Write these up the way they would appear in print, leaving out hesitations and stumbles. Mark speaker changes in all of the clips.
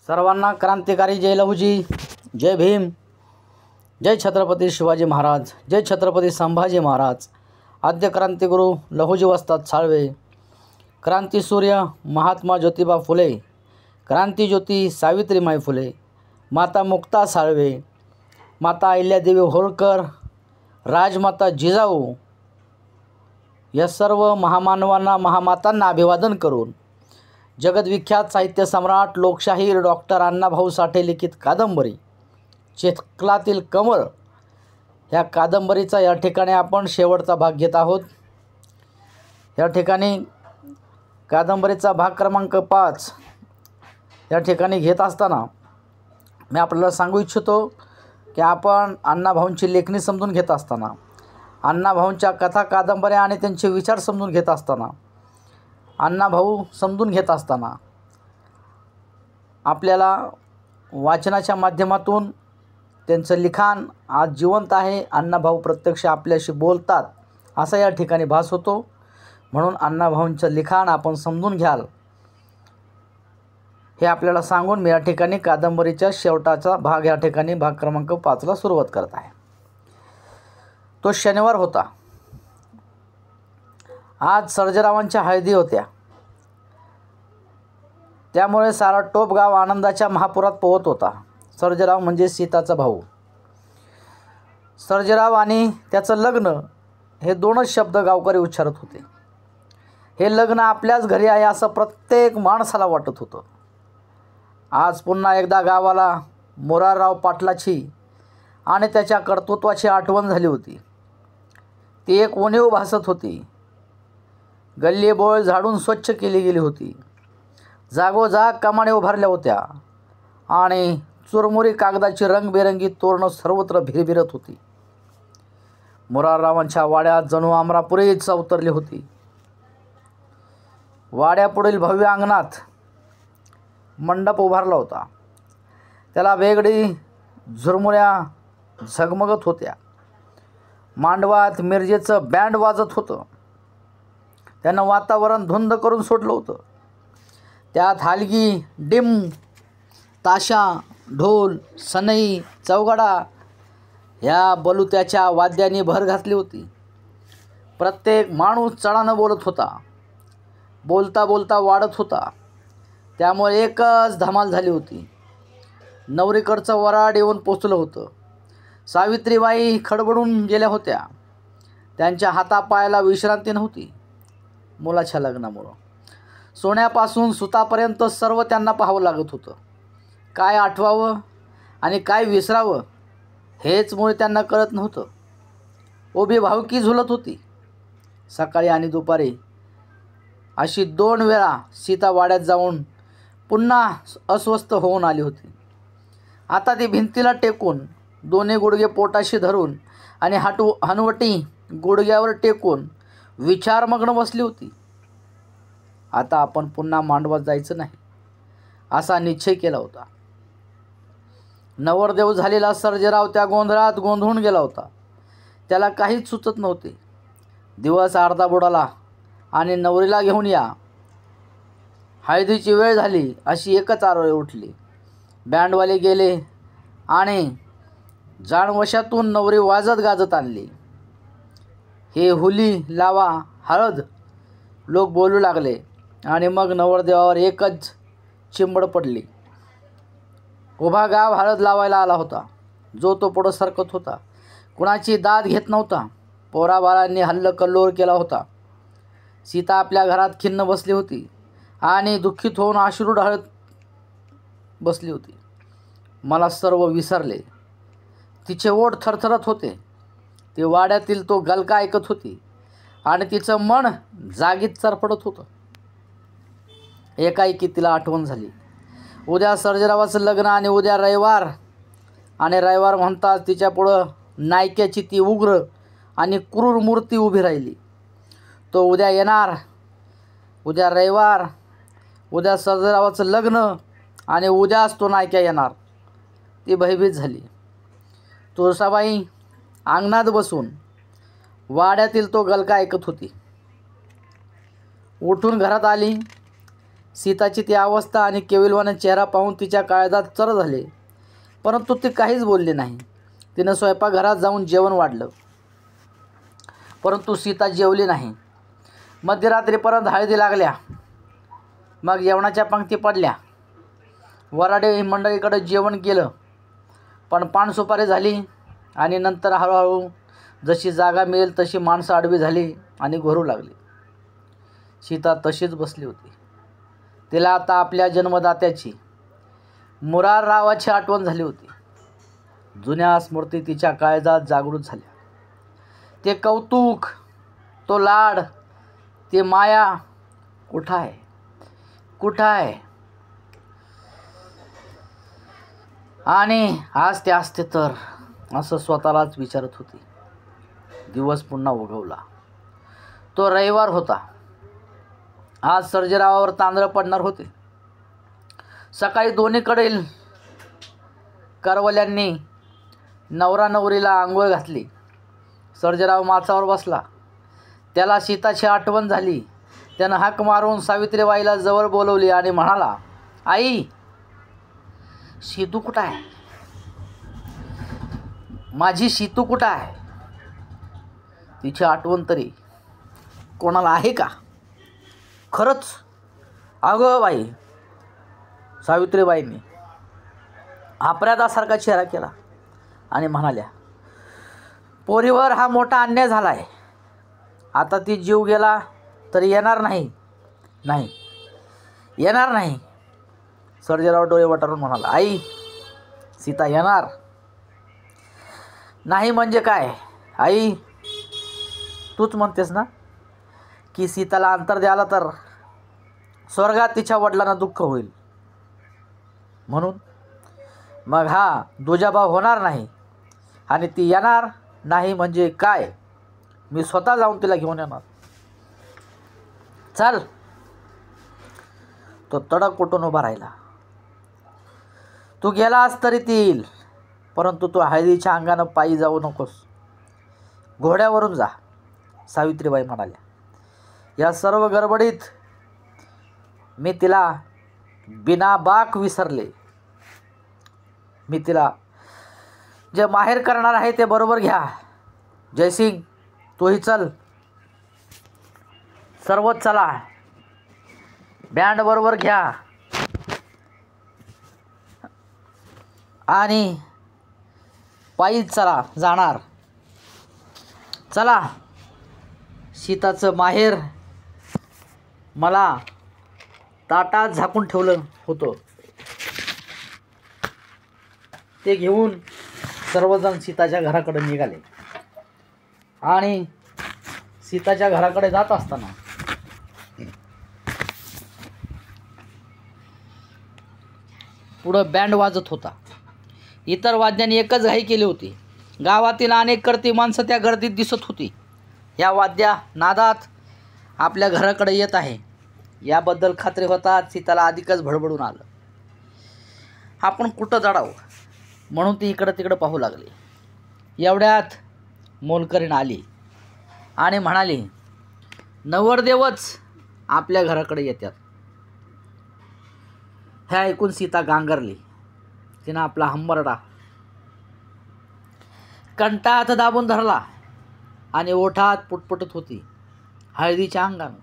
Speaker 1: सर्वांना क्रांतिकारी जय लहूजी, जय भीम, जय छत्रपती शिवाजी महाराज, जय छत्रपती संभाजी महाराज, आद्य क्रांतिगुरु लहूजी वस्ताद साळवे, क्रांतीसूर्य महात्मा ज्योतिबा फुले, क्रांतीज्योती सावित्रीमाई फुले, माता मुक्ता साळवे, माता अहिल्यादेवी होळकर, राजमाता जिजाऊ या सर्व महामानवांना महामातांना अभिवादन करून जगद्विख्यात साहित्य सम्राट लोकशाहीर डॉक्टर अण्णाभाऊ साठे लिखित कादंबरी चिखलातील कमळ ह्या कादंबरीचा या ठिकाणी आपण शेवटचा भाग घेत आहोत। या ठिकाणी कादंबरीचा भाग क्रमांक 5 या ठिकाणी घेत असताना मी आपल्याला सांगू इच्छितो की आपण अण्णाभाऊंची लेखणी समजून घेत असताना, अण्णाभाऊंच्या कथा कादंबऱ्या आणि त्यांचे विचार समजून घेत असताना, अण्णाभाऊ समजून घेत असताना आपल्याला वाचनाच्या माध्यमातून त्यांचं लिखाण आज जिवंत आहे। अण्णाभाऊ प्रत्यक्ष आपल्याशी बोलतात असा या ठिकाणी भास होतो। म्हणून अण्णाभाऊंचं लिखाण आपण समजून घ्याल हे आपल्याला सांगून मी या ठिकाणी कादंबरीच्या शेवटाचा भाग या ठिकाणी भाग क्रमांक 5ला सुरुवात करत आहे। तो शनिवार होता। आज सर्जेरावांच्या हळदी होत्या, त्यामुळे सारा टोपगाव आनंदाच्या महापुरात पोहत होता। सर्जेराव म्हणजे सीताचा भाऊ। सर्जेराव आणि त्याचं लग्न हे दोनच शब्द गावकरी उच्चारत होते। हे लग्न आपल्याच घरी आहे असं प्रत्येक माणसाला वाटत होतं। आज पुन्हा एकदा गावाला मोरारराव पाटलाची आणि त्याच्या कर्तृत्वाची आठवण झाली होती। ती एक उणीव भासत होती। गल्ली बोळ झाडून स्वच्छ केली गेली होती। जागोजाग कमाने उभारल्या होत्या आणि चुरमुरी कागदाची रंगबेरंगी तोरणं सर्वत्र भिरभिरत होती। मोराररावांच्या वाड्यात जणू अमरापुरीच अवतरली होती। वाड्यापुढील भव्य अंगणात मंडप उभारला होता। त्याला वेगळी झुरमुऱ्या झगमगत होत्या। मांडवात मिरजेचं बँड वाजत होतं। त्यानं वातावरण धुंद करून सोडलं होतं। त्यात हलगी, डिम, ताशा, ढोल, सनई, चौघडा ह्या बलुत्याच्या वाद्यांनी भर घातली होती। प्रत्येक माणूस चढानं बोलत होता, बोलता बोलता वाढत होता। त्यामुळे एकच धमाल झाली होती। नवरीकडचं वराड येऊन पोचलं होतं। सावित्रीबाई खडबडून गेल्या होत्या। त्यांच्या हातापायाला विश्रांती नव्हती। मुलाच्या लग्नामुळं सोन्यापासून सुतापर्यंत सर्व त्यांना पाहावं लागत होतं। काय आठवावं आणि काय विसरावं हेच मुळे त्यांना कळत नव्हतं। उभी भावकी झुलत होती। सकाळी आणि दुपारी अशी 2 वेळा सीता वाड्यात जाऊन पुन्हा अस्वस्थ होऊन आली होती। आता ती भिंतीला टेकून दोन्ही गुडघे पोटाशी धरून आणि हनुवटी गुडघ्यावर टेकून विचारमग्न बसली होती। आता आपण पुन्हा मांडवात जायचं नाही असा निश्चय केला होता। नवरदेव झालेला सर्जेराव त्या गोंधळात गोंधळून गेला होता। त्याला काहीच सुचत नव्हते। दिवस अर्धा बुडाला आणि नवरीला घेऊन या, हळदीची वेळ झाली अशी एकच आरोळी उठली। बँडवाले गेले आणि जाणवशातून नवरी वाजत गाजत आणली। हे हुली लावा हळद लोक बोलू लागले आणि मग नवरदेवावर एकच चिंबड पडली। उभा गाव हळद लावायला आला होता। जो तो पुढं सरकत होता, कुणाची दाद घेत नव्हता। पोराबाळांनी हल्लकल्लोळ केला होता। सीता आपल्या घरात खिन्न बसली होती आणि दुःखित होऊन अश्रू ढाळत बसली होती। मला सर्व विसरले। तिचे ओठ थरथरत होते। ती वाड्यातील तो गलका ऐकत होती आणि तिचं मन जागीत चरफडत होतं। एकाएकी तिला आठवण झाली। उद्या सर्जेरावाचं लग्न आणि उद्या रविवार, आणि रविवार म्हणताच तिच्या पुढं नायक्याची ती उग्र आणि क्रूर मूर्ती उभी राहिली। तो उद्या येणार, उद्या रविवार, उद्या सर्जेरावाचं लग्न आणि उद्याच तो नायक्या येणार। ती भयभीत झाली। तुळसाबाई अंगणात बसून वाड्यातील तो गलका ऐकत होती। उठून घरात आली। सीताची ती अवस्था आणि केविलवाने चेहरा पाहून तिच्या काळजात चर झाले, परंतु ती काहीच बोलली नाही. तिनं स्वयंपाकघरात जाऊन जेवण वाढलं, परंतु सीता जेवली नाही. मध्यरात्रीपर्यंत हळदी लागल्या. मग जेवणाच्या पंक्ती पडल्या. वराडे मंडळीकडे जेवण गेलं, पण पानसुपारी झाली आणि नंतर हळूहळू जशी जागा मिळेल तशी माणसं आडवी झाली आणि घोरू लागली. सीता तशीच बसली होती. तिला आता आपल्या जन्मदात्याची, मुराररावाची आठवण झाली होती. जुन्या स्मृती तिच्या काळजात जागृत झाल्या. ते कौतुक, तो लाड, ते माया कुठं आहे, कुठं आहे? आणि आज ते असते तर, असं स्वतःलाच विचारत होती. दिवस पुन्हा उगवला. तो रविवार होता. आज सर्जेरावावर तांदळं पडणार होते. सकाळी दोन्हीकडील करवल्यांनी नवरा नवरीला आंघोळ घातली. सर्जेराव माचावर बसला. त्याला सीताची आठवण झाली. त्यानं हाक मारून सावित्रीबाईला जवळ बोलवली आणि म्हणाला, आई, सीतू कुठं आहे? माझी सीतू कुठं आहे? तिची आठवण तरी कोणाला आहे का? खरंच? अगं बाई, सावित्रीबाईंनी आपऱ्यादासारखा चेहरा केला आणि म्हणाल्या, पोरीवर हा मोठा अन्याय झाला आहे. आता ती जीव गेला तरी येणार नाही, नाही येणार नाही. सर्जेराव डोळे वटारून म्हणाला, आई, सीता येणार नाही म्हणजे काय? आई, तूच म्हणतेस ना की सीताला अंतर द्यायला तर स्वर्गात तिच्या वडिलांना दुःख होईल, म्हणून मग हा दुजाभाव होणार नाही आणि ती येणार नाही म्हणजे काय? मी स्वतः जाऊन तिला घेऊन येणार. चल. तो तडक उठून उभा राहिला. तू गेलास तरी ती येईल, परंतु तू हळदीच्या अंगानं पायी जाऊ नकोस, घोड्यावरून जा, सावित्रीबाई म्हणाल्या. या सर्व गडबडीत मी तिला बिनाबाक विसरले. मी तिला जे माहेर करणार आहे ते बरोबर घ्या. जयसिंग, तूही चल. सर्वच चला, बँड बरोबर घ्या आणि पायीच चला जाणार. चला. सीताचं माहेर मला ताटात झाकून ठेवलं होतं, ते घेऊन सर्वजण सीताच्या घराकडे निघाले. आणि सीताच्या घराकडे जात असताना पुढं बँड वाजत होता. इतर वाद्यांनी एकच घाई केली होती. गावातील अनेक करती माणसं त्या गर्दीत दिसत होती. या वाद्या नादात आपल्या घराकडे येत आहे याबद्दल खात्री होताच सीताला अधिकच भडबडून आलं. आपण कुठं चढावं म्हणून ती इकडं तिकडं पाहू लागली. एवढ्यात मोलकरीण आली आणि म्हणाली, नवरदेवच आपल्या घराकडे येतात. हे ऐकून सीता गांगरली. तिनं आपला हंबरडा कंठात दाबून धरला आणि ओठात पुटपुटत होती हळदीच्या अंगानं.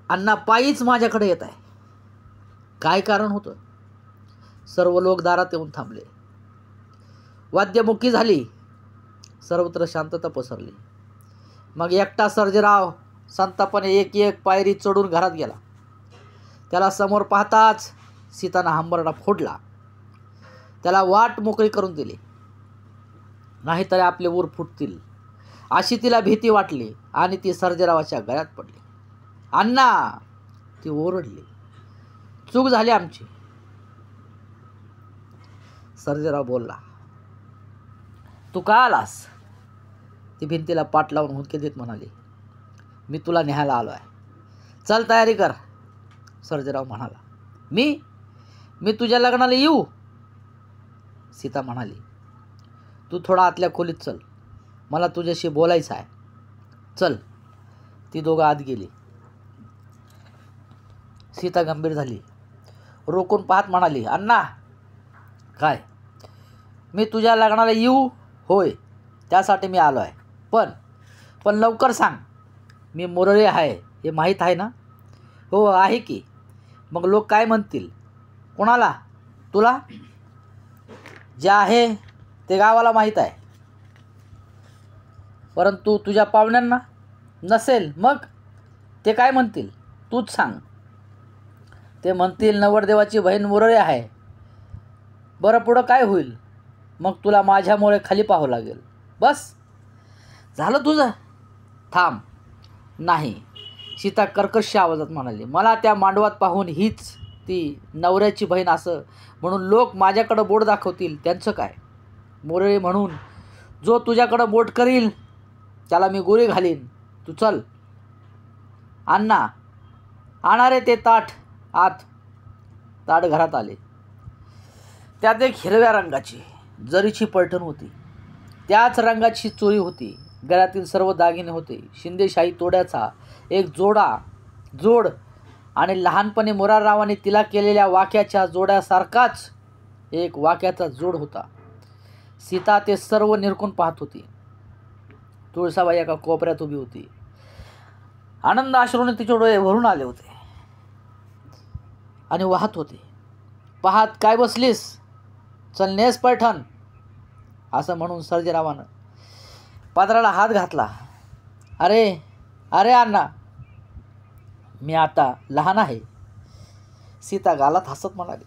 Speaker 1: अण्णा पायीच माझ्याकडे येत आहे. काय कारण होतं? सर्व लोक दारात येऊन थांबले. वाद्यमुखी झाली. सर्वत्र शांतता पसरली. मग एकटा सर्जेराव संतापाने एक एक पायरी चढून घरात गेला. त्याला समोर पाहताच सीतानं हंबरडा फोडला. त्याला वाट मोकळी करून दिली, नाहीतर आपले ऊर फुटतील अशी तिला भीती वाटली आणि ती सर्जेरावाच्या गळ्यात पडली. अण्णा, ती ओरडली, चूक झाली आमची. सर्जेराव बोलला, तू का आलास? ती भिंतीला पाठ लावून हुंदके देत म्हणाली, मी तुला न्यायला आलो आहे. चल तयारी कर. सर्जेराव म्हणाला, मी तुझ्या लग्नाला येऊ? सीता म्हणाली, तू थोडा आतल्या खोलीत चल, मला तुझ्याशी बोलायचं आहे. चल. ती दोघं आत गेली. सीता गंभीर झाली. रोखून पाहत म्हणाली, अण्णा. काय? मी तुझ्या लग्नाला येऊ? होय, त्यासाठी मी आलो आहे. पण लवकर सांग, मी मुरळी आहे हे माहीत आहे ना? हो आहे की. मग लोक काय म्हणतील? कोणाला? तुला? जे आहे ते गावाला माहीत आहे, परंतु तुझ्या पाहुण्यांना नसेल. मग ते काय म्हणतील? तूच सांग. ते म्हणतील नवरदेवाची बहीण मुरळी आहे. बरं, पुढं काय होईल? मग तुला माझ्यामुळे खाली पाहावं लागेल. बस झालं तुझं? थांब. नाही, सीता कर्कश आवाजात म्हणाली. मला त्या मांडवात पाहून हीच ती नवऱ्याची बहीण असं म्हणून लोक माझ्याकडं बोट दाखवतील. त्यांचं काय? मुरळी म्हणून जो तुझ्याकडं बोट करील त्याला मी गोळी घालीन. तू चल. अण्णा, आणारे ते ताट आत. ताट घरात आले. त्यात एक हिरव्या रंगाची जरीची पैठण होती. त्याच रंगाची चोळी होती. गळ्यातील सर्व दागिने होते. शिंदेशाही तोड्याचा एक जोड आणि लहानपणी मुराररावांनी तिला केलेल्या वाक्याच्या जोड्यासारखाच एक वाक्याचा जोड होता. सीता ते सर्व निरखून पाहत होती. तुळसाबाई एका कोपऱ्यात उभी होती. आनंद अश्रूने तिचे डोळे भरून आले होते आणि वाहत होते. पाहत काय बसलीस? चल नेस पैठण, असं म्हणून सर्जेरावानं पात्राला हात घातला. अरे अण्णा, मी आता लहान आहे. सीता गालात हसत म्हणाली,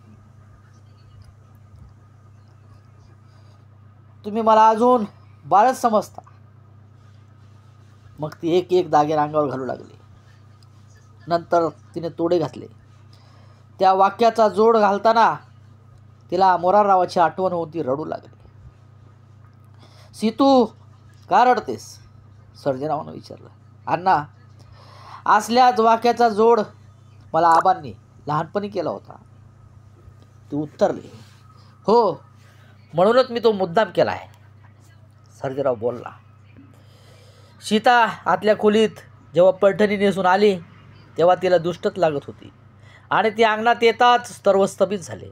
Speaker 1: तुम्ही मला अजून बाळच समजता. मग ती एक एक दागिने अंगावर घालू लागली. नंतर तिने तोडे घातले. त्या वाक्याचा जोड घालताना तिला मोराररावाची आठवण होऊन ती रडू लागली. सीतू, का रडतेस? सर्जेरावानं विचारलं. अण्णा, असल्याच वाक्याचा जोड मला आबांनी लहानपणी केला होता. ती उत्तरली. हो, म्हणूनच मी तो मुद्दाम केला आहे. सर्जेराव बोलला. सीता आतल्या खोलीत जेव्हा पैठणी नेसून आली तेव्हा तिला दुष्टच लागत होती आणि ती अंगणात येताच सर्व स्तब्ध झाले.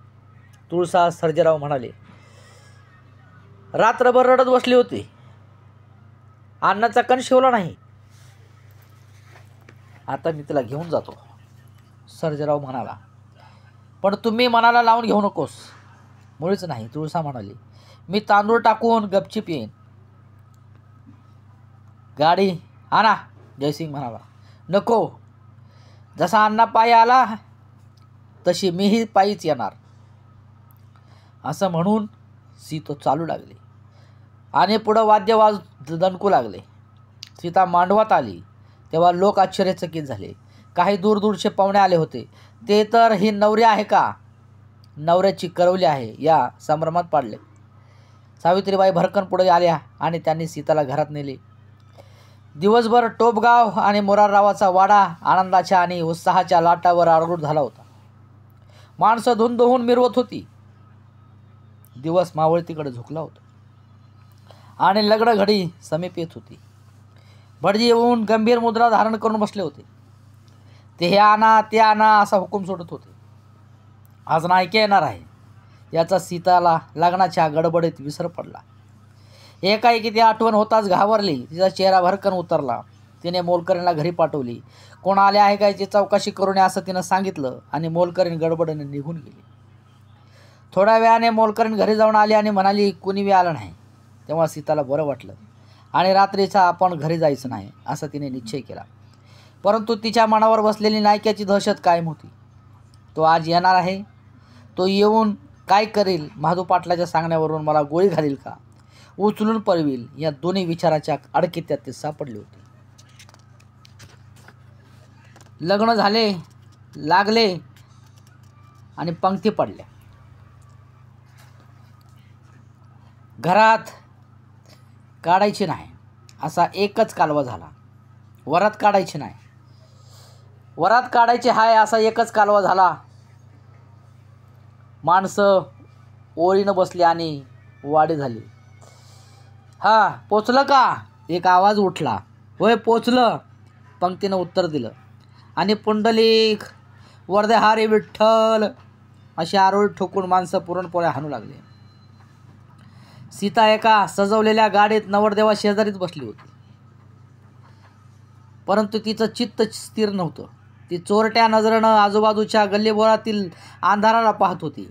Speaker 1: तुळसा सर्जेराव म्हणाले, रात्रभर रडत बसली होती. अन्नाचा कण शिवला नाही. आता मी तिला घेऊन जातो. सर्जेराव म्हणाला. पण तुम्ही मनाला लावून घेऊ नकोस. मुळीच नाही. तुळसा म्हणाली. मी तांदूळ टाकून गपचीप येईन. गाडी आणा. जयसिंग म्हणाला. नको. जसा अण्णा पायी आला तशी मीही पायीच येणार. असं म्हणून सीता चालू लागली आणि पुढं वाद्यवाज दणकू लागले. सीता मांडवात आली तेव्हा लोक आश्चर्यचकित झाले. काही दूरदूरचे पाहुणे आले होते. ते तर ही नवरी आहे का, नवऱ्याची करवली आहे या संभ्रमात पाडले. सावित्रीबाई भरकन पुढे आल्या आणि त्यांनी सीताला घरात नेले. दिवसभर टोपगाव आणि मोराररावाचा वाडा आनंदाच्या आणि उत्साहाच्या लाटावर आरूढ झाला होता. माणसं धुंद होऊन मिरवत होती. दिवस मावळतीकडे झुकला होता आणि लग्न घडी समीप येत होती. भटजी येऊन गंभीर मुद्रा धारण करून बसले होते. ते हे आणा ते आणा असा हुकूम सोडत होते. आज नायके येणार आहे याचा सीताला लग्नाच्या गडबडीत विसर पडला. एकाएकी ती आठवण होताच घाबरली. तिचा चेहरा भरकन उतरला. तिने मोलकरीणला घरी पाठवली. कोण आले आहे का याची चौकशी करून असं तिनं सांगितलं आणि मोलकरीण गडबडीने निघून गेली. थोड्या वेळाने मोलकरीण घरी जाऊन आली आणि म्हणाली, कुणी बी आलं नाही. तेव्हा सीताला बरं वाटलं आणि रात्रीचा आपण घरी जायचं नाही असा तिने निश्चय केला. परंतु तिच्या मनावर बसलेली नायक्याची दहशत कायम होती. तो आज येणार आहे. तो येऊन काय करेल? महादू पाटलाच्या सांगण्यावरून मला गोळी घालील का, उचलून पळवील, या दोन्ही विचाराच्या अडकित्यात ते सापडले होते. लग्न झाले, लागले आणि पंक्ती पडल्या. घरात काढायची नाही असा एकच कालवा झाला. वरात काढायची नाही, वरात काढायची हाय असा एकच कालवा झाला. माणसं ओळीनं बसली आणि वाडी झाली. हा, पोचलं का? एक आवाज उठला. होय पोचलं, पंक्तीनं उत्तर दिलं. आणि पुंडलिक वरदे हरी विठ्ठल अशी आरोळी ठोकून माणसं पुरणपोळ्या हाणू लागले. सीता एका सजवलेल्या गाडीत नवरदेवा शेजारीच बसली होती. परंतु तिचं चित्त स्थिर नव्हतं. ती चोरट्या नजरेनं आजूबाजूच्या गल्लीबोळातील अंधाराला पाहत होती.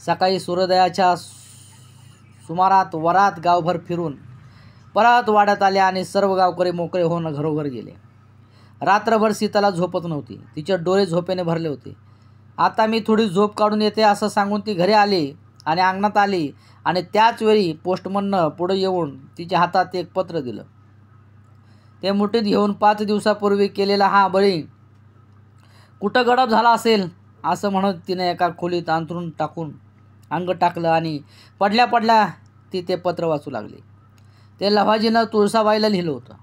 Speaker 1: सकाळी सूर्योदयाच्या सुमारात वरात गावभर फिरून परत वाड्यात आले आणि सर्व गावकरी मोकळे होऊन घरोघर गेले. रात्रभर सीताला झोपत नव्हती. तिचे डोळे झोपेने भरले होते. आता मी थोडी झोप काढून येते असं सांगून ती घरी आली आणि अंगणात आली आणि त्याच वेळी पोस्टमननं पुढे येऊन तिच्या हातात एक पत्र दिलं. ते मुठीत घेऊन 5 दिवसापूर्वी केलेला हा बळी कुठं गडप झाला असेल असं म्हणत तिने एका खोलीत अंथरून टाकून अंग टाकलं आणि पडल्या पडल्या ती ते पत्र वाचू लागली. ते लव्हाजीनं तुळसाबाईला लिहिलं होतं.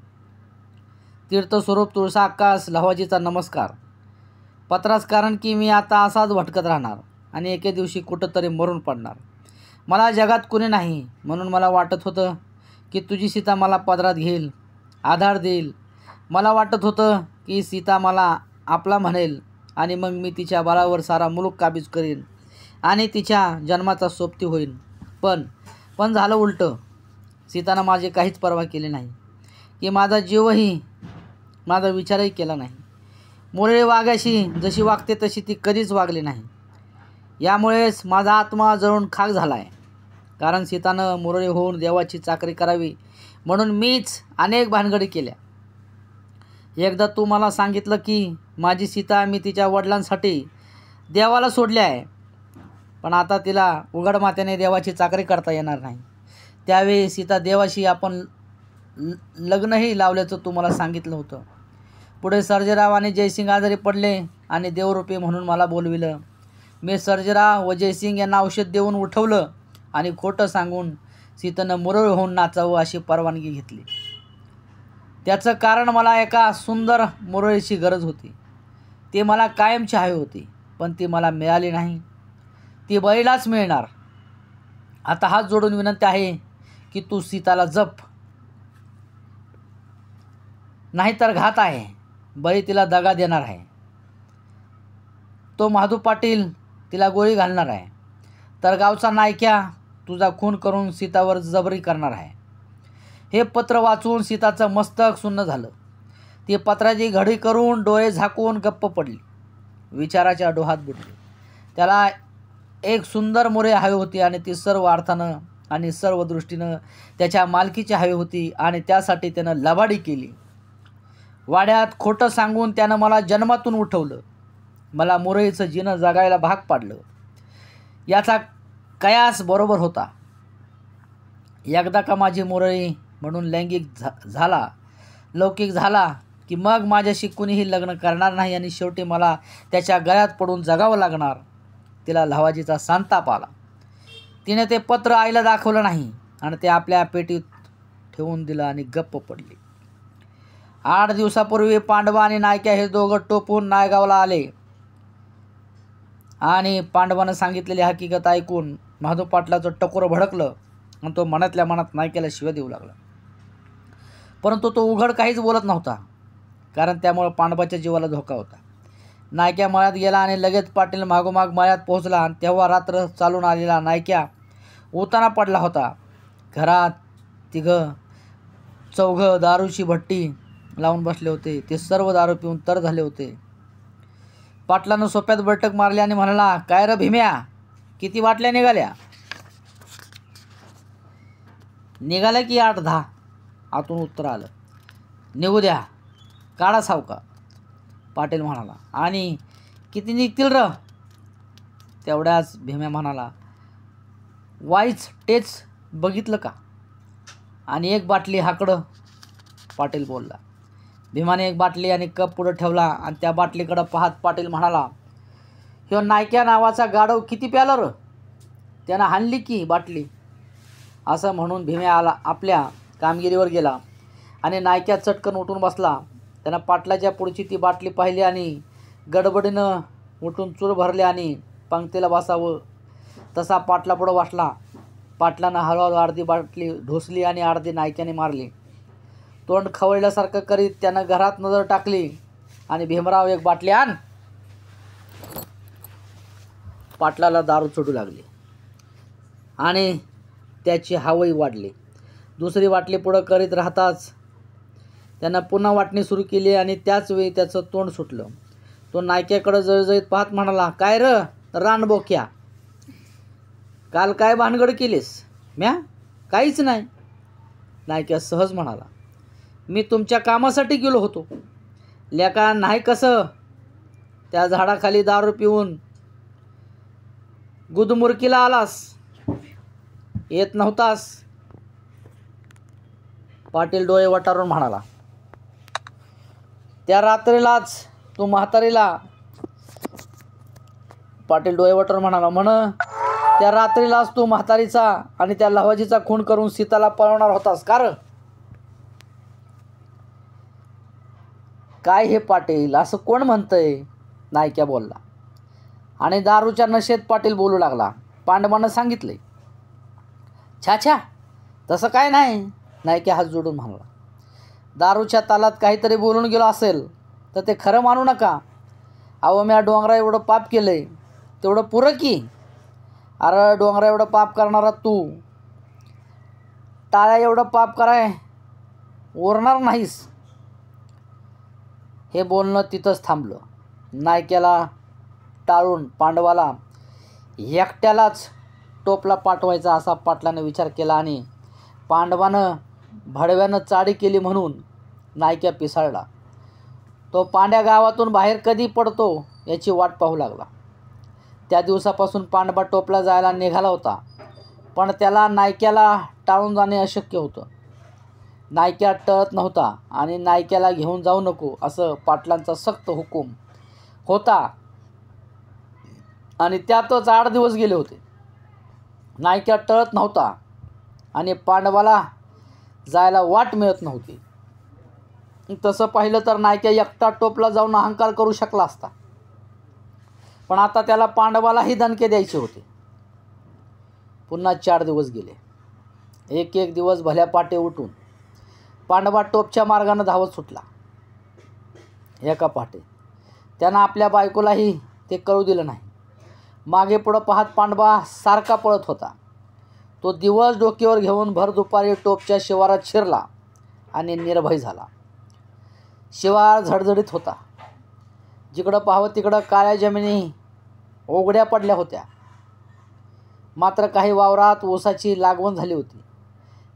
Speaker 1: तीर्थस्वरूप तुळसा अक्कास लव्हाजीचा नमस्कार. पत्रास कारण की मी आता असाच भटकत राहणार आणि एके दिवशी कुठंतरी मरून पडणार. मला जगात कुणी नाही म्हणून मला वाटत होतं की तुझी सीता मला पदरात घेईल, आधार देईल. मला वाटत होतं की सीता मला आपला म्हणेल आणि मग मी तिच्या बाळावर सारा मुलूक काबीज करीन आणि तिच्या जन्माचा सोबती होईन. पण झालं उलटं. सीतानं माझी काहीच पर्वा केली नाही की माझा जीवही माझा विचारही केला नाही. मोरळी वाघाशी जशी वागते तशी ती कधीच वागली नाही. यामुळेच माझा आत्मा जळून खाक झाला आहे. कारण सीतानं मोरळी होऊन देवाची चाकरी करावी म्हणून मीच अनेक भानगडी केल्या. एकदा तू मला सांगितलं की माझी सीता मी तिच्या वडिलांसाठी देवाला सोडली आहे. पण आता तिला उघड मातेने देवाची चाकरी करता येणार नाही. त्यावेळी सीता देवाशी आपण लग्नही लावल्याचं तू मला सांगितलं होतं. पुढे सर्जेराव आणि जयसिंग आजारी पडले आणि देवरूपी म्हणून मला बोलविलं. मी सर्जेराव व जयसिंग यांना औषध देऊन उठवलं आणि खोटं सांगून सीतेनं मुरळ होऊन नाचावं अशी परवानगी घेतली. त्याचं कारण मला एका सुंदर मुरळीची गरज होती. ती मला कायमची हवी होती पण ती मला मिळाली नाही. ती बळीलाच मिळणार. आता हात जोडून विनंती आहे की तू सीताला जप, नाहीतर घात आहे. बळी तिला दगा देणार आहे. तो माधू पाटील तिला गोळी घालणार आहे. तर गावचा नायक्या तुझा खून करून सीतावर जबरी करणार आहे. हे पत्र वाचून सीताचं मस्तक सुन्न झालं. ती पत्राची घडी करून डोळे झाकून गप्प पडली. विचाराच्या डोहात बुडली. त्याला एक सुंदर मोरे हवी होती आणि ती सर्व अर्थानं आणि सर्व दृष्टीनं त्याच्या मालकीची हवी होती आणि त्यासाठी त्यानं लबाडी केली. वाड्यात खोटं सांगून त्यानं मला जन्मातून उठवलं. मला मोरळीचं जिणं जगायला भाग पाडलं. याचा कयास बरोबर होता. एकदा का माझी मोरळी म्हणून लौकिक झाला की मग माझ्याशी कुणीही लग्न करणार नाही आणि शेवटी मला त्याच्या गळ्यात पडून जगावं लागणार. तिला लव्हाजीचा संताप आला. तिने ते पत्र आईला दाखवलं नाही आणि ते आपल्या पेटीत ठेवून दिलं आणि गप्प पडली. 8 दिवसापूर्वी पांडवा आणि नायक्या हे दोघं टोपून नायगावला आले आणि पांडवानं सांगितलेली हकीकत ऐकून माधव पाटलाचं टकोरं भडकलं आणि तो मनातल्या मनात नायक्याला शिव्या देऊ लागला. परंतु तो उघड काहीच बोलत नव्हता कारण त्यामुळे पांडवाच्या जीवाला धोका होता. नायक्या मळ्यात गेला आणि लगेच पाटील मागोमाग मळ्यात पोहोचला आणि तेव्हा रात्र चालून आलेला नायक्या उताना पडला होता. घरात 3-4 दारूची भट्टी लावून बसले होते. ते सर्व दारू पिऊन तर झाले होते. पाटलानं सोप्यात बैठक मारली आणि म्हणाला, काय रे भीम्या, किती बाटल्या निघाल्या? निघाल्या की 8-10. आतून उत्तर आलं, निघू द्या, काढा सावका. पाटील म्हणाला, आणि किती निघतील र? तेवढ्याच भीम्या म्हणाला, वाईच टेच बघितलं का? आणि 1 बाटली हाकडं. पाटील बोलला. भीमाने 1 बाटली आणि कप पुढं ठेवला आणि त्या बाटलीकडं पाहत पाटील म्हणाला, ह्यो नायक्या नावाचा गाढव किती प्याला र? त्यानं हाणली की बाटली. असं म्हणून भीम्या आपल्या कामगिरीवर गेला आणि नायक्या चटकन उठून बसला. त्यानं पाटलाच्या पुढची ती बाटली पाहिली आणि गडबडीनं उठून चूर भरले आणि पंक्तीला बसावं तसा पाटलापुढं बसला. पाटलानं हळूहळू अर्धी बाटली ढोसली आणि अर्धी नायक्याने मारली. तोंड खवळल्यासारखं करीत त्यानं घरात नजर टाकली आणि भीमराव 1 बाटली आण पाटलाला दारू चढू लागली आणि त्याची हवाई वाढली. दुसरी वाटली पुढं करीत राहताच त्यानं पुन्हा वाटणी सुरू केली आणि त्याच वेळी त्याचं तोंड सुटलं. तो नायक्याकडं जळजळीत पाहत म्हणाला, काय र रानबोक्या, काल काय भानगड केलीस? म्या काहीच नाही. नायक्या सहज म्हणाला, मी तुमच्या कामासाठी गेलो होतो. लेका नाही कसं त्या झाडाखाली दारू पिऊन गुदमुरकीला आलास, येत नव्हतास. पाटील डोळे वटारून म्हणाला, त्या रात्रीलाच तू म्हातारीला पाटील डोळे वटारून म्हणाला त्या रात्रीलाच तू म्हातारीचा आणि त्या लवाजीचा खून करून सीताला पळवणार होतास का र? काय हे पाटील, असं कोण म्हणतंय? नायक्या बोलला आणि दारूच्या नशेत पाटील बोलू लागला. पांडवानं सांगितले. छा तसं काय नाही, नायक्या हात जोडून म्हणाला. दारूच्या तालात काहीतरी बोलून गेलो असेल तर ते खरं मानू नका. अहो म्या डोंगरा एवढं पाप केलंय तेवढं पुरं की. अरे डोंगरा एवढं पाप करणारा तू टाळ्या एवढं पाप कराय उरणार नाहीस. हे बोलणं तिथंच थांबलं. नायक्याला टाळून पांडवाला एकट्यालाच टोपला पाठवायचा असा पाटलानं विचार केला आणि पांडवानं भडव्यानं चाडी केली म्हणून नायक्या पिसाळला. तो पांड्या गावातून बाहेर कधी पडतो याची वाट पाहू लागला. त्या दिवसापासून पांडवा टोपला जायला निघाला होता, पण त्याला नायक्याला टाळून जाणे अशक्य होतं. नायक्या टळत नव्हता आणि नायक्याला घेऊन जाऊ नको असं पाटलांचा सक्त हुकूम होता आणि त्यातच 8 दिवस गेले होते. नायक्या टळत नव्हता आणि पांडवाला जायला वाट मिळत नव्हती. तसं पाहिलं तर नायक्या एकटा टोपला जाऊन अहंकार करू शकला असता, पण आता त्याला पांडवालाही दणके द्यायचे होते. पुन्हा 4 दिवस गेले. एक दिवस भल्या पाटे उठून पांडवा टोपच्या मार्गानं धावत सुटला. एका पहाटे त्यानं आपल्या बायकोलाही ते कळू दिलं नाही. मागे पुढं पाहत पांडवा सारखा पळत होता. तो दिवस डोक्यावर घेऊन भर दुपारी टोपच्या शिवारात शिरला आणि निर्भय झाला. शिवार झडझडीत होता. जिकडं पाहावं तिकडं काळ्या जमिनी उघड्या पडल्या होत्या. मात्र काही वावरात ऊसाची लागवण झाली होती.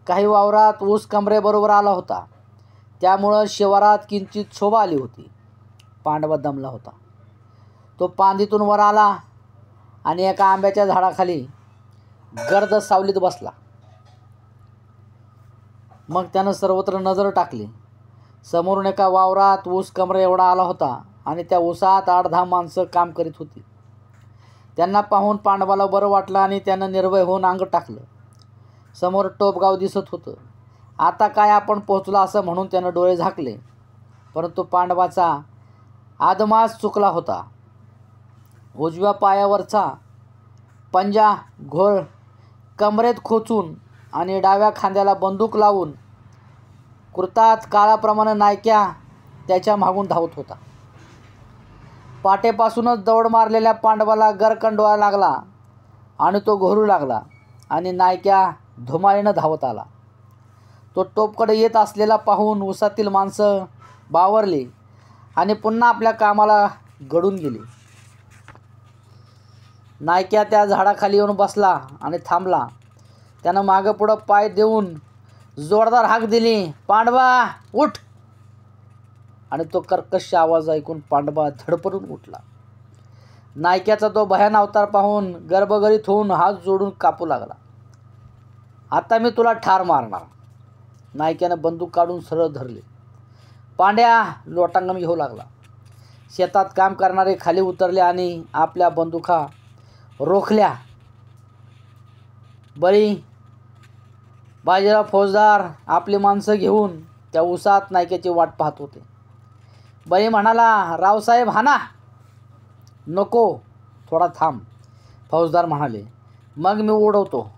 Speaker 1: काही वावरात ऊस कमरेबरोबर आला होता. त्यामुळं शिवारात किंचित शोभा आली होती. पांडवा दमला होता. तो पांदीतून वर आला आणि एका आंब्याच्या झाडाखाली गर्द सावलीत बसला. मग त्यानं सर्वत्र नजर टाकली. समोरून एका वावरात ऊस कमरे एवढा आला होता आणि त्या ऊसात 8-10 माणसं काम करीत होती. त्यांना पाहून पांडवाला बरं वाटलं आणि त्यानं निर्भय होऊन अंग टाकलं. समोर टोपगाव दिसत होतं. आता काय आपण पोहोचलो असं म्हणून त्यानं डोळे झाकले, परंतु पांडवाचा आदमास चुकला होता. उजव्या पायावरचा पंजा घोळ कमरेत खोचून आणि डाव्या खांद्याला बंदूक लावून कुर्तात काळाप्रमाणे नायक्या त्याच्या मागून धावत होता. पाटेपासूनच दौड मारलेल्या पांडवाला गरकंडवायला लागला आणि तो घोरू लागला आणि नायक्या धुमाळीनं धावत आला. तो टोपकडे येत असलेला पाहून उसातील माणसं बावरली आणि पुन्हा आपल्या कामाला गडून गेली. नायक्या त्या झाडाखाली येऊन बसला आणि थांबला. त्यानं मागं पुढं पाय देऊन जोरदार हाक दिली, पांडवा उठ. आणि तो कर्कश आवाज ऐकून पांडवा धडपडून उठला. नायक्याचा तो भयान अवतार पाहून गर्भगरीत होऊन हात जोडून कापू लागला. आता मी तुला ठार मारणार. नायक्यानं बंदूक काढून सरळ धरले. पांड्या लोटांगण घेऊ लागला. शेतात काम करणारे खाली उतरले आणि आपल्या बंदुका रोखल्या. बळी बाजीराव फौजदार आपली माणसं घेऊन त्या उसात नायक्याची वाट पाहत होते. बळी म्हणाला, रावसाहेब हाना. नको, थोडा थांब, फौजदार म्हणाले. मग मी उडवतो.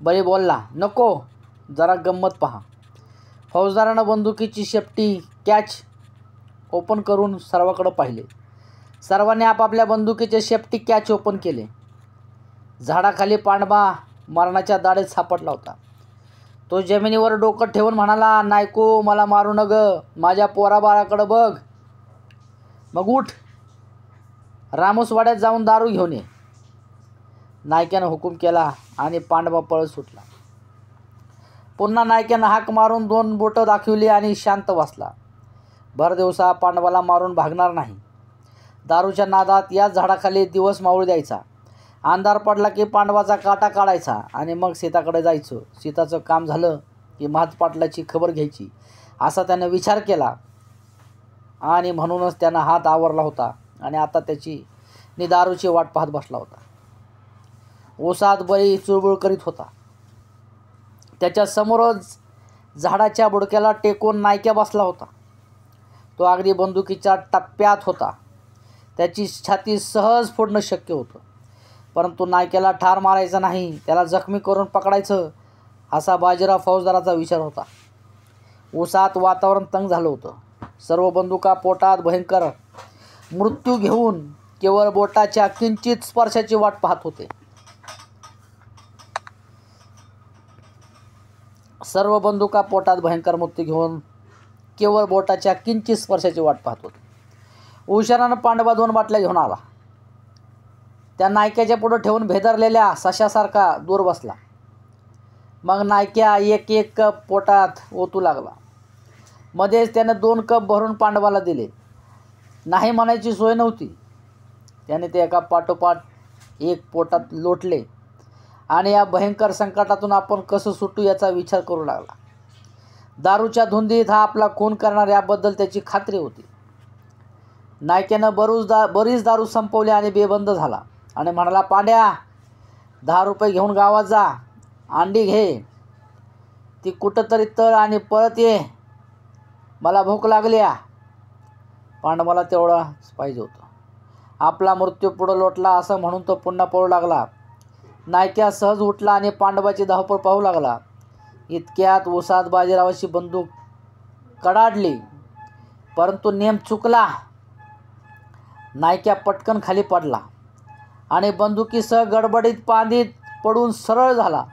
Speaker 1: बळी बोलला, नको, जरा गंमत पहा. फौजदारानं बंदुकीची शेपटी कॅच ओपन करून सर्वाकडं पाहिले. सर्वांनी आपापल्या बंदुकीचे शेपटी कॅच ओपन केले. झाडाखाली पांडवा मरणाच्या दाढेत सापडला होता. तो जमिनीवर डोकं ठेवून म्हणाला, नायको मला मारू नग, माझ्या पोराबाळाकडं बघ. मग उठ, रामोसवाड्यात जाऊन दारू घेऊन ये. नायक्यानं हुकूम केला आणि पांडवा पळत सुटला. पुन्हा नायक्यानं हाक मारून 2 बोटं दाखवली आणि शांत बसला. भर दिवसा पांडवाला मारून भागणार नाही. दारूच्या नादात याच झाडाखाली दिवस मावळू द्यायचा. अंधार पडला की पांडवाचा काटा काढायचा आणि मग सीताकडे जायचं. सीताचं काम झालं की महातपाटलाची खबर घ्यायची असा त्यानं विचार केला आणि म्हणूनच त्यानं हात आवरला होता आणि आता त्याची दारूची वाट पाहत बसला होता. ओसात बळी चुळबुळ करीत होता. त्याच्या समोरच झाडाच्या बुडक्याला टेकून नायक्या बसला होता. तो अगदी बंदुकीच्या टप्प्यात होता. त्याची छाती सहज फोडणं शक्य होतं, परंतु नायक्याला ठार मारायचं नाही, त्याला जखमी करून पकडायचं असा बाजीराव फौजदाराचा विचार होता. ओसात वातावरण तंग झालं होतं. सर्व बंदुका पोटात भयंकर मृत्यू घेऊन केवळ बोटाच्या किंचित स्पर्शाची वाट पाहत होते. सर्व बंदुका पोटात भयंकर मृत्यू घेऊन केवळ बोटाच्या किंचित स्पर्शाची वाट पाहत होते. उशिरानं पांडवा 2 बाटल्या घेऊन आला. त्या नायक्याच्या पुढं ठेवून भेदरलेल्या सशासारखा दूर बसला. मग नायक्या एक एक कप पोटात ओतू लागला. मध्येच त्याने 2 कप भरून पांडवाला दिले. नाही म्हणायची सोय नव्हती. त्याने ते एका पाठोपाठ एक पोटात लोटले आणि या भयंकर संकटातून आपण कसं सुटू याचा विचार करू लागला. दारूच्या धुंदीत हा आपला खून करणार याबद्दल त्याची खात्री होती. नायक्यानं बरीच दारू संपवली आणि बेबंद झाला आणि म्हणाला, पांड्या 10 रुपये घेऊन गावात जा, अंडी घे, ती कुठंतरी तळ आणि परत ये, मला भूक लागली आहे. पांडवाला तेवढाच पाहिजे होतं. आपला मृत्यू पुढं लोटला असं म्हणून तो पुन्हा पळू लागला. नायक्या सहज उठला आणि पांडवाची धावपळ पाहू लागला. इतक्यात ओसात बाजीरावाची बंदूक कडाडली, परंतु नेम चुकला. नायक्या पटकन खाली पडला आणि बंदुकीसह गडबडीत पांदीत पडून सरळ झाला.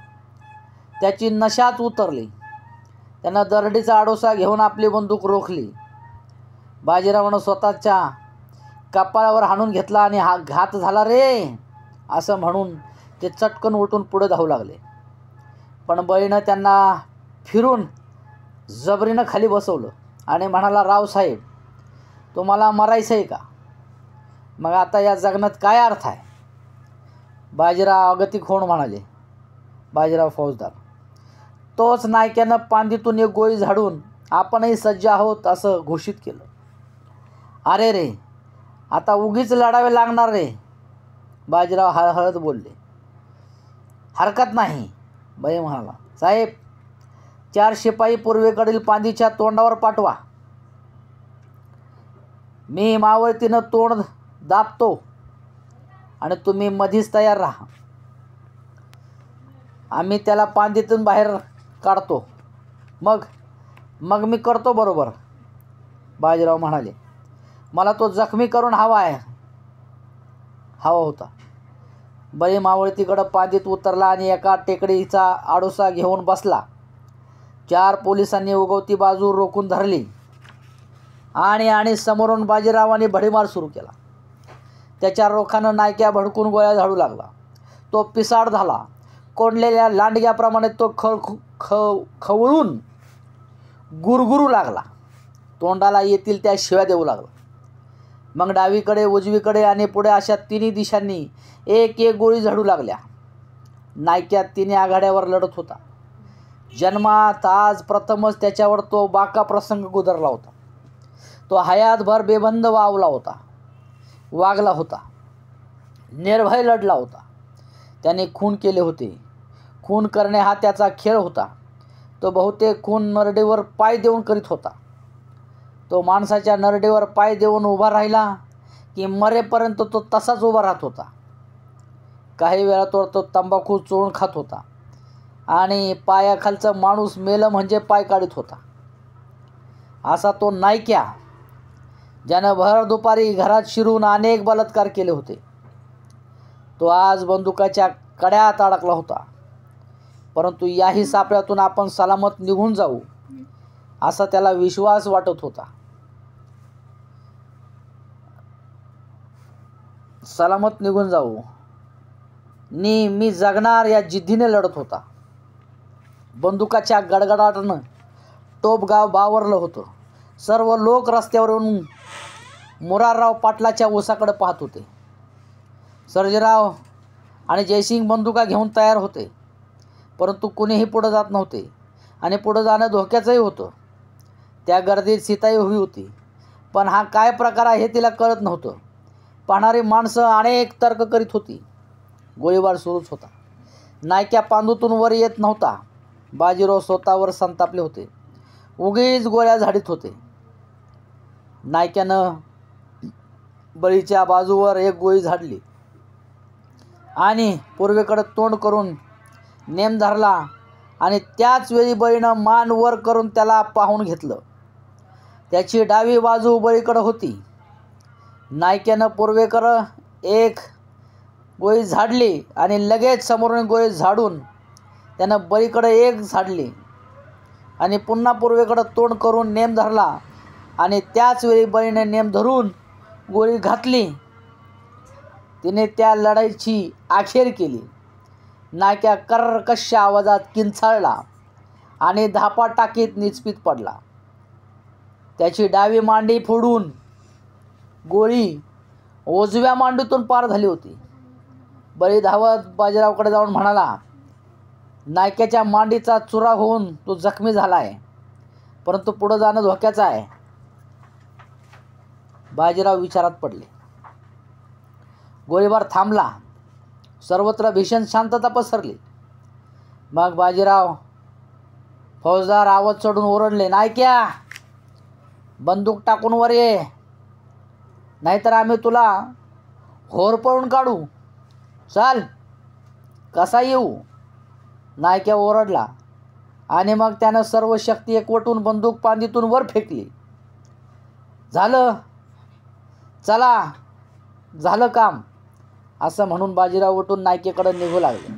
Speaker 1: त्याची नशाच उतरली. त्यानं दरडीचा आडोसा घेऊन आपली बंदूक रोखली. बाजीरावानं स्वतःच्या कपाळावर हाणून घेतला आणि हा घात झाला रे असं म्हणून ते चटकन उलटून पुढे धावू लागले. पण बळीनं त्यांना फिरून जबरीनं खाली बसवलं आणि म्हणाला, रावसाहेब तुम्हाला मरायचं आहे का? मग आता या जगण्यात काय अर्थ आहे? बाजीराव अगतिक होऊन म्हणाले. बाजीराव फौजदार. तोच नायक्यानं पांदीतून एक गोळी झाडून आपणही सज्ज आहोत असं घोषित केलं. अरे रे, आता उगीच लढावे लागणार रे, बाजीराव हळहळत बोलले. हरकत नाही, बाई म्हणाला. साहेब 4 शिपाई पूर्वेकडील पांदीच्या तोंडावर पाठवा. मी मावळतीनं तोंड दाबतो आणि तुम्ही मधीच तयार राहा. आम्ही त्याला पांदीतून बाहेर काढतो. मग मी करतो बरोबर, बाजीराव म्हणाले. मला तो जखमी करून हवा होता. बळी मावळतीकडं पांदीत उतरला आणि एका टेकडीचा आडोसा घेऊन बसला. 4 पोलिसांनी उगवती बाजू रोखून धरली आणि समोरून बाजीरावाने भडीमार सुरू केला. त्याच्या रोखानं नायक्या भडकून गोळ्या झाडू लागला. तो पिसाड झाला. कोंडलेल्या लांडग्याप्रमाणे तो खवळून गुरगुरू लागला. तोंडाला येतील त्या शिव्या देऊ लागला. मग डावीकडे, उजवीकडे आणि पुढे अशा 3 दिशांनी एक एक गोळी झाडू लागल्या. नायक्या 3 आघाड्यावर लढत होता. जन्मात आज प्रथमच त्याच्यावर तो बाका प्रसंग गुदरला होता. तो हयातभर बेबंद वागला होता. निर्भय लढला होता. त्याने खून केले होते. खून करणे हा त्याचा खेळ होता. तो बहुतेक खून नरडेवर पाय देऊन करीत होता. तो माणसाच्या नरडेवर पाय देऊन उभा राहिला की मरेपर्यंत तो तसाच उभा राहत होता. काही वेळा तो तंबाखू चोळून खात होता आणि पायाखालचं माणूस मेलं म्हणजे पाय काढत होता. असा तो नायक्या, ज्यानं भर दुपारी घरात शिरून अनेक बलात्कार केले होते. तो आज बंदुकाच्या कड्यात अडकला होता. परंतु याही सापळ्यातून आपण सलामत निघून जाऊ असा त्याला विश्वास वाटत होता. सलामत निघून जाऊ नी मी जगणार या जिद्दीने लढत होता. बंदुकाच्या गडगडाटानं टोपगाव बावरलं होतं. सर्व लोक रस्त्यावरून मुरारराव पाटलाच्या ऊसाकडे पाहत होते. सर्जेराव आणि जयसिंग बंदुका घेऊन तयार होते, परंतु कुणीही पुढं जात नव्हते आणि पुढं जाणं धोक्याचंही होतं. त्या गर्दीत सीताई उभी होती, पण हा काय प्रकार आहे हे तिला कळत नव्हतं. पाहणारी माणसं अनेक तर्क करीत होती. गोळीबार सुरूच होता. नायक्या पांदूतून वर येत नव्हता. बाजीराव स्वतःवर संतापले होते. उगीच गोळ्या झाडीत होते. नायक्यानं बळीच्या बाजूवर एक गोळी झाडली आणि पूर्वेकडे तोंड करून नेम धरला आणि त्याच वेळी बळीनं मान वर करून त्याला पाहून घेतलं. त्याची डावी बाजू बळीकडे होती. नायक्यानं पूर्वेकडं एक गोळी झाडली आणि लगेच समोरून गोळी झाडून त्यानं बळीकडे एक झाडली आणि पुन्हा पूर्वेकडं तोंड करून नेम धरला आणि त्याच वेळी बळीने नेम धरून गोळी घातली. तिने त्या लढाईची अखेर केली. नायक्या कर्कश आवाजात किंचाळला आणि धापा टाकीत निचपीत पडला. त्याची डावी मांडी फोडून गोळी उजव्या मांडीतून पार झाली होती. बळी धावत बाजीरावकडे जाऊन म्हणाला, नायक्याच्या मांडीचा चुरा होऊन तो जखमी झाला आहे, परंतु पुढं जाणं धोक्याचं आहे. बाजीराव विचारात पडले. गोळीबार थांबला. सर्वत्र भीषण शांतता पसरली. मग बाजीराव फौजदार आवाज चढून ओरडले, नायक्या, बंदूक टाकून वर ये, नाहीतर आम्ही तुला होरपळून काढू. चाल, कसा येऊ? नायक्या ओरडला आणि मग त्यानं सर्व शक्ती एकवटून बंदूक पांदीतून वर फेकली. झालं, चला, झालं काम, असं म्हणून बाजीराव उठून नायकेकडे निघू लागले.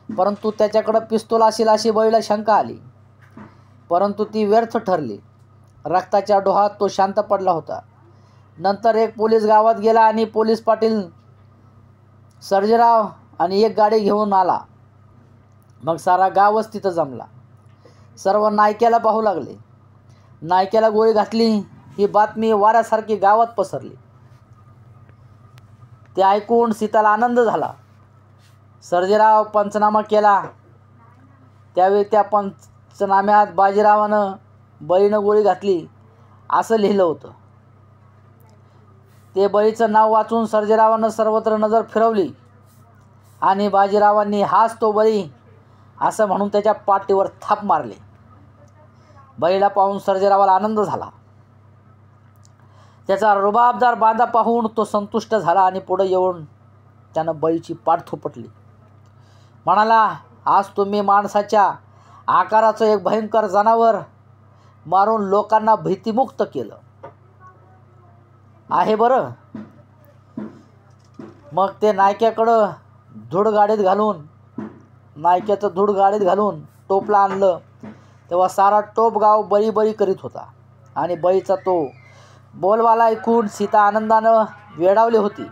Speaker 1: परंतु त्याच्याकडं पिस्तूल असेल अशी बळीला शंका आली, परंतु ती व्यर्थ ठरली. रक्ताच्या डोहात तो शांत पडला होता. नंतर एक पोलीस गावात गेला आणि पोलीस पाटील सर्जेराव आणि एक गाडी घेऊन आला. मग सारा गावच तिथं जमला. सर्व नायक्याला पाहू लागले. नायक्याला गोळी घातली ही बातमी वाऱ्यासारखी गावात पसरली. ते ऐकून सीताला आनंद झाला. सर्जेराव पंचनामा केला. त्यावेळी त्या पंचनाम्यात बाजीरावानं बळीनं गोळी घातली असं लिहिलं होतं. ते बळीचं नाव वाचून सर्जेरावानं सर्वत्र नजर फिरवली आणि बाजीरावांनी हाच तो बळी असं म्हणून त्याच्या पाठीवर थाप मारली. बळीला पाहून सर्जेरावाला आनंद झाला. त्याचा रुबाबदार बांधा पाहून तो संतुष्ट झाला आणि पुढे येऊन त्यानं बळीची पाठ थोपटली. म्हणाला, आज तुम्ही माणसाच्या आकाराचं एक भयंकर जनावर मारून लोकांना भीतीमुक्त केलं आहे बरं. मग ते नायक्याकडं नायक्याचं धूड गाडीत घालून टोपला आणलं तेव्हा सारा टोप गाव बळी बळी करीत होता आणि बळीचा तो बोलवाला ऐकून सीता आनंदानं वेडावली होती.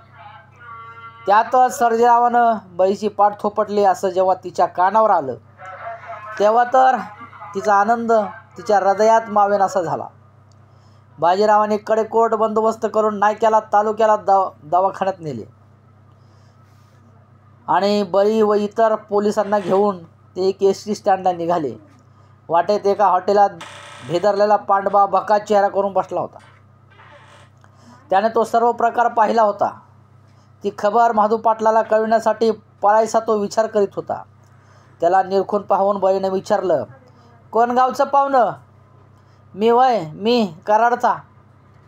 Speaker 1: त्यातच सर्जेरावानं बळीची पाठ थोपटली असं जेव्हा तिच्या कानावर आलं तेव्हा तर तिचा आनंद तिच्या हृदयात मावेनासा झाला. बाजीरावाने कडेकोट बंदोबस्त करून नायक्याला तालुक्याला दवाखान्यात नेले आणि बळी व इतर पोलिसांना घेऊन ते एक एसटी स्टँडला निघाले. वाटेत एका हॉटेलात भेदरलेला पांडबा भका चेहरा करून बसला होता. त्याने तो सर्व प्रकार पाहिला होता. ती खबर महादू पाटलाला कळविण्यासाठी पळायचा तो विचार करीत होता. त्याला निरखून पाहून बळीने विचारलं, कोण गावचं पाहुणं? मी कराडचा.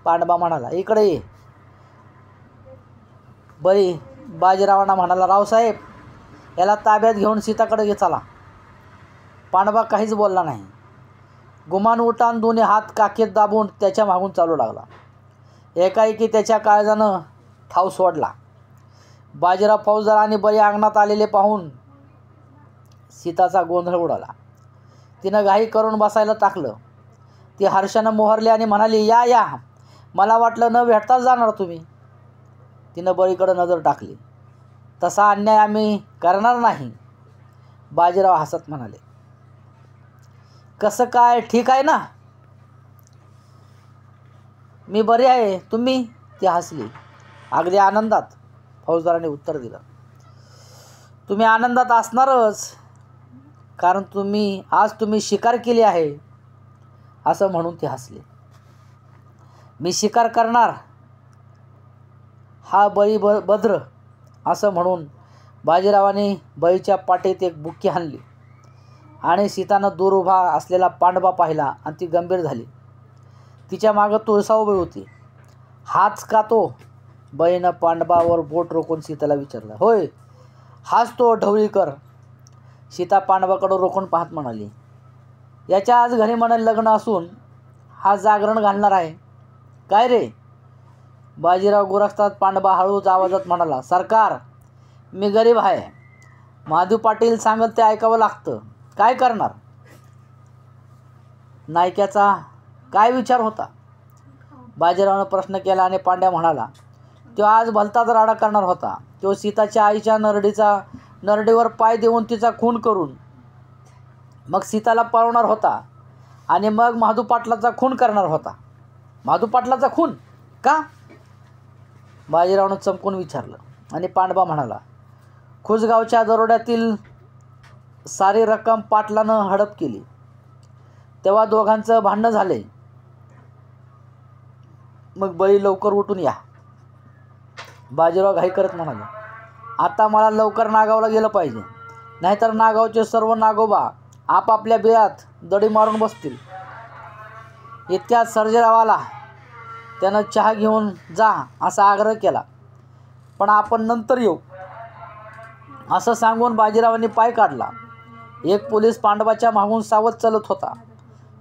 Speaker 1: पांडबा म्हणाला, इकडे ये. बळी बाजीरावांना म्हणाला, रावसाहेब, याला ताब्यात घेऊन सीताकडे चला. पांडबा काहीच बोलला नाही. गुमान उठान दोन्ही हात काखेत दाबून त्याच्या मागून चालू लागला. एकाएकी त्याच्या काळजानं ठाव सोडला. बाजीराव फौजदार आणि बळी अंगणात आलेले पाहून सीताचा गोंधळ उडाला. तिनं घाई करून बसायला टाकलं. ती हर्षानं मोहरली आणि म्हणाली, या या, मला वाटलं न भेटताच जाणार तुम्ही. तिनं बळीकडे नजर टाकली. तसा अन्याय आम्ही करणार नाही. बाजीराव हसत म्हणाले. कसं काय, ठीक आहे ना? मी बरी आहे, तुम्ही? ती हसली. अगदी आनंदात, फौजदाराने उत्तर दिलं. तुम्ही आनंदात असणारच, कारण आज तुम्ही शिकार केली आहे, असं म्हणून ती हसली. मी शिकार करणार हा बळी भद्र, असं म्हणून बाजीरावाने बळीच्या पाठीत एक बुक्की हाणली आणि सीतानं दूर उभा असलेला पांडवा पाहिला आणि ती गंभीर झाली. तिच्या मागं तुळसा उभी होती. हाच का तो? बळीनं पांडवावर बोट रोखून सीताला विचारलं. होय, हाच तो ढवळीकर. सीता पांडवाकडं रोखून पाहत म्हणाली. याच्या आज घरी म्हणे लग्न असून हा जागरण घालणार आहे काय रे? बाजीराव गुरस्तात. पांडवा हळूच आवाजात म्हणाला, सरकार, मी गरीब आहे. महादेव पाटील सांगत ते ऐकावं लागतं. काय करणार? नायक्याचा काय विचार होता? बाजीरावनं प्रश्न केला आणि पांड्या म्हणाला, तो आज भलताच राडा करणार होता. तो सीताच्या आईच्या नरडीवर पाय देऊन तिचा खून करून मग सीताला पळवणार होता आणि मग महादू पाटलाचा खून करणार होता. महादू पाटलाचा खून का? बाजीरावनं चमकून विचारलं आणि पांडवा म्हणाला, खुसगावच्या दरोड्यातील सारी रक्कम पाटलानं हडप केली, तेव्हा दोघांचं भांडणं झाले. मग बळी लवकर उठून या. बाजीराव घाई करत म्हणाले, आता मला लवकर नागावला गेलं पाहिजे, नाहीतर नागावचे सर्व नागोबा आपापल्या बिळात दडी मारून बसतील. इतक्यात सर्जेराव आला. त्यानं चहा घेऊन जा असा आग्रह केला. पण आपण नंतर येऊ असं सांगून बाजीरावांनी पाय काढला. एक पोलीस पांडवाच्या मागून सावध चालत होता.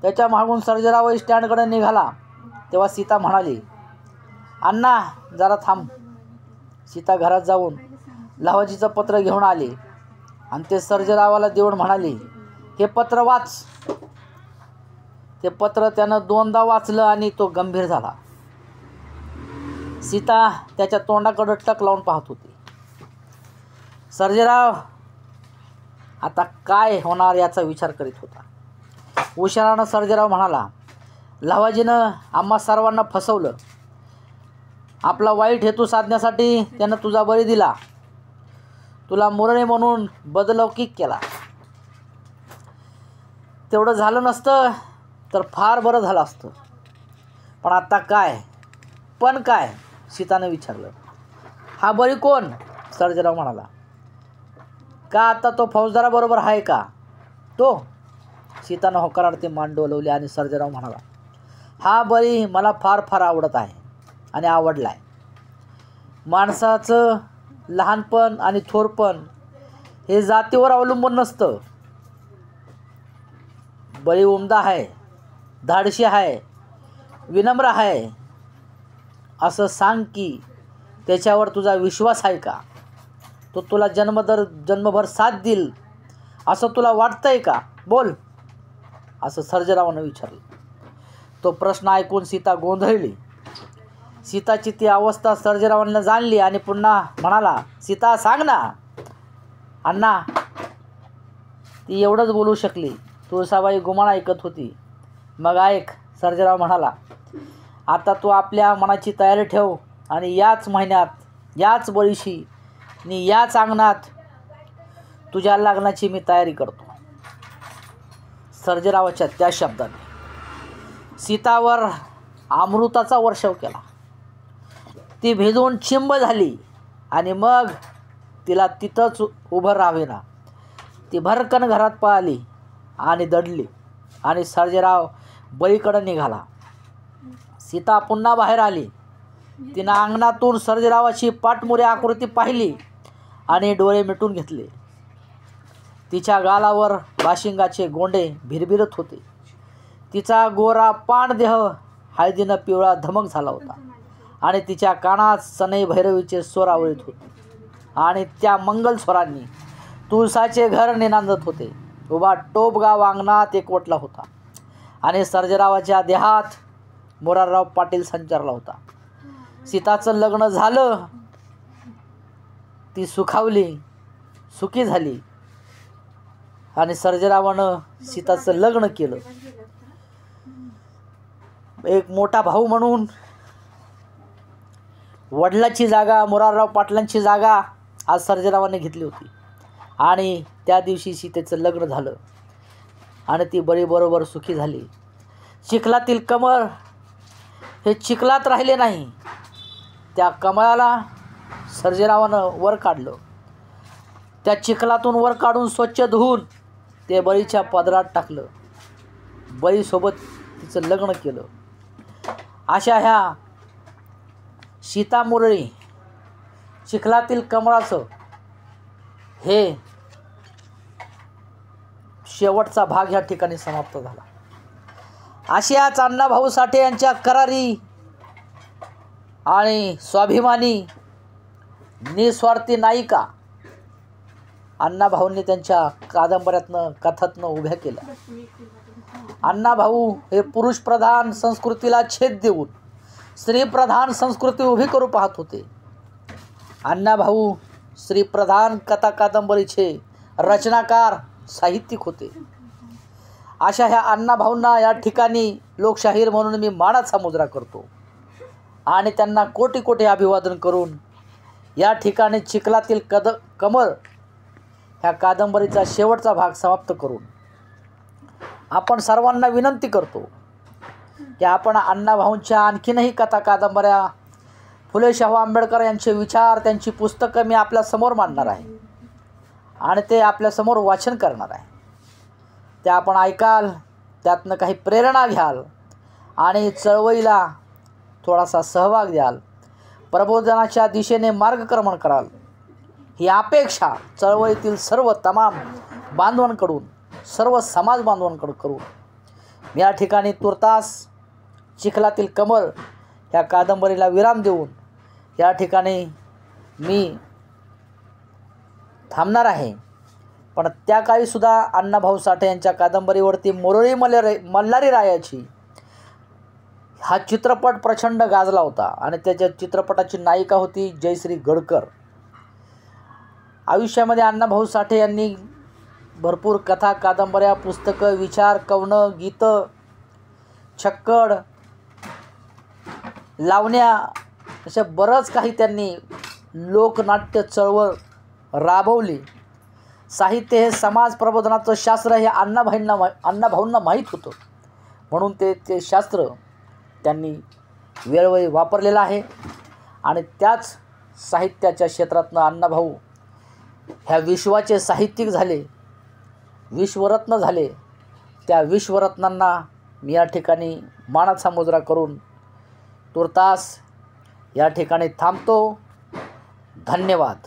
Speaker 1: त्याच्या मागून सर्जेराव स्टँडकडे निघाला तेव्हा सीता म्हणाली, अण्णा जरा थांब. सीता घरात जाऊन लहावाजीचं पत्र घेऊन आली आणि ते सर्जेरावाला देऊन म्हणाली, हे पत्र वाच. ते पत्र त्यानं 2दा वाचलं आणि तो गंभीर झाला. सीता त्याच्या तोंडाकडे टक लावून पाहत होती. सर्जेराव आता काय होणार याचा विचार करीत होता. उशिरानं सर्जेराव म्हणाला, लहावाजीनं आम्हा सर्वांना फसवलं. आपला वाईट हेतू साधण्यासाठी त्यानं तुझा बळी दिला. तुला मुरणे म्हणून बदलौकिक केला. तेवढं झालं नसतं तर फार बरं झालं असतं. पण आता काय? पण काय? सीतानं विचारलं. हा बळी कोण? सर्जेराव म्हणाला. का आता तो फौजदाराबरोबर आहे का? तो? सीतानं होकारार्थी मान डोलवली आणि सर्जेराव म्हणाला, हा बळी मला फार फार आवडत आहे आणि आवडला आहे. माणसाचं लहानपण आणि थोरपण हे जातीवर अवलंबून नसतं. बळी उमदा आहे, धाडशी आहे, विनम्र आहे. असं सांग की त्याच्यावर तुझा विश्वास आहे का? तो तुला जन्मभर साथ देईल असं तुला वाटतंय का? बोल, असं सर्जेरावानं विचारलं. तो प्रश्न ऐकून सीता गोंधळली. सीताची ती अवस्था सर्जेरावांना जाणली आणि पुन्हा म्हणाला, सीता सांग ना. अण्णा, ती एवढंच बोलू शकली. तुळसाबाई गुमान ऐकत होती. मग ऐक, सर्जेराव म्हणाला, आता तू आपल्या मनाची तयारी ठेव आणि याच महिन्यात, याच बळीशी आणि याच अंगणात तुझ्या लग्नाची मी तयारी करतो. सर्जेरावाच्या त्या शब्दाने सीतावर अमृताचा वर्षाव केला. ती भिजून चिंब झाली आणि मग तिला तिथंच उभं राहावेना. ती भरकन घरात पळाली आणि दडली आणि सर्जेराव बळीकडे निघाला. सीता पुन्हा बाहेर आली. तिनं अंगणातून सर्जेरावाची पाठमुरी आकृती पाहिली आणि डोळे मिटून घेतले. तिच्या गालावर बाशिंगाचे गोंडे भिरभिरत होते. तिचा गोरा पाण देह हळदीनं पिवळा धमक झाला होता आणि तिच्या कानात सनई भैरवीचे स्वर आवळीत होते. आणि त्या मंगलस्वरांनी तुळसाचे घर निनांदत होते. उभा टोपगाव अंगणात एकवटला होता आणि सर्जेरावाच्या देहात मोरारराव पाटील संचारला होता. सीताचं लग्न झालं, ती सुखावली, सुखी झाली आणि सर्जेरावानं सीताचं लग्न केलं. एक मोठा भाऊ म्हणून वडिलांची जागा, मोरारराव पाटलांची जागा आज सर्जेरावाने घेतली होती आणि त्या दिवशी सीतेचं लग्न झालं आणि ती बरोबर सुखी झाली. चिखलातील कमळ हे चिखलात राहिले नाही, त्या कमळाला सर्जेरावानं वर काढलं. त्या चिखलातून वर काढून स्वच्छ धुवून ते बळीच्या पदरात टाकलं. बळीसोबत तिचं लग्न केलं. अशा ह्या सीता मुरळी चिखलातील कमळाचं हे शेवटचा भाग ह्या ठिकाणी समाप्त झाला. अशाच अण्णाभाऊ साठे यांच्या करारी आणि स्वाभिमानी निस्वार्थी नायिका अण्णाभाऊंनी त्यांच्या कादंबऱ्यातनं कथातनं उभ्या केल्या. अण्णाभाऊ हे पुरुषप्रधान संस्कृतीला छेद देऊन स्त्रीप्रधान संस्कृती उभी करू पाहत होते. अण्णाभाऊ स्त्रीप्रधान कथा कादंबरीचे रचनाकार, साहित्यिक होते. अशा ह्या अण्णाभाऊंना या ठिकाणी लोकशाहीर म्हणून मी मानाचा मुजरा करतो आणि त्यांना कोटी कोटी अभिवादन करून या ठिकाणी चिखलातील कमळ ह्या कादंबरीचा शेवटचा भाग समाप्त करून आपण सर्वांना विनंती करतो की आपण अण्णाभाऊंच्या आणखीनही कथा कादंबऱ्या, फुले शाहू आंबेडकर यांचे विचार, त्यांची पुस्तकं मी आपल्यासमोर मांडणार आहे आणि ते आपल्यासमोर वाचन करणार आहे. ते आपण ऐकाल, त्यातनं काही प्रेरणा घ्याल आणि चळवळीला थोडासा सहभाग द्याल, प्रबोधनाच्या दिशेने मार्गक्रमण कराल, ही अपेक्षा चळवळीतील सर्व तमाम बांधवांकडून, सर्व समाज बांधवांकडून करून मी या ठिकाणी तुर्तास चिखलातील कमळ ह्या कादंबरीला विराम देऊन या ठिकाणी मी थांबणार आहे. पण त्या काळीसुद्धा अण्णाभाऊ साठे यांच्या कादंबरीवरती मोरळी मल्हारी रायाची हा चित्रपट प्रचंड गाजला होता आणि त्याच्या चित्रपटाची नायिका होती जयश्री गडकर. आयुष्यामध्ये अण्णाभाऊ साठे यांनी भरपूर कथा कादंबऱ्या, पुस्तकं, विचार, कवनं, गीतं, छक्कड, लावण्या अशा बरंच काही त्यांनी लोकनाट्य चळवळ राबवली. साहित्य हे समाज प्रबोधनाचं शास्त्र हे अण्णाभाऊंना माहीत होतं म्हणून ते शास्त्र त्यांनी वेळोवेळी वापरलेलं आहे आणि त्याच साहित्याच्या क्षेत्रातनं अण्णाभाऊ ह्या विश्वाचे साहित्यिक झाले, विश्वरत्न झाले. त्या विश्वरत्नांना मी या ठिकाणी मानाचा मुजरा करून तुर्तास या ठिकाणी थांबतो. धन्यवाद.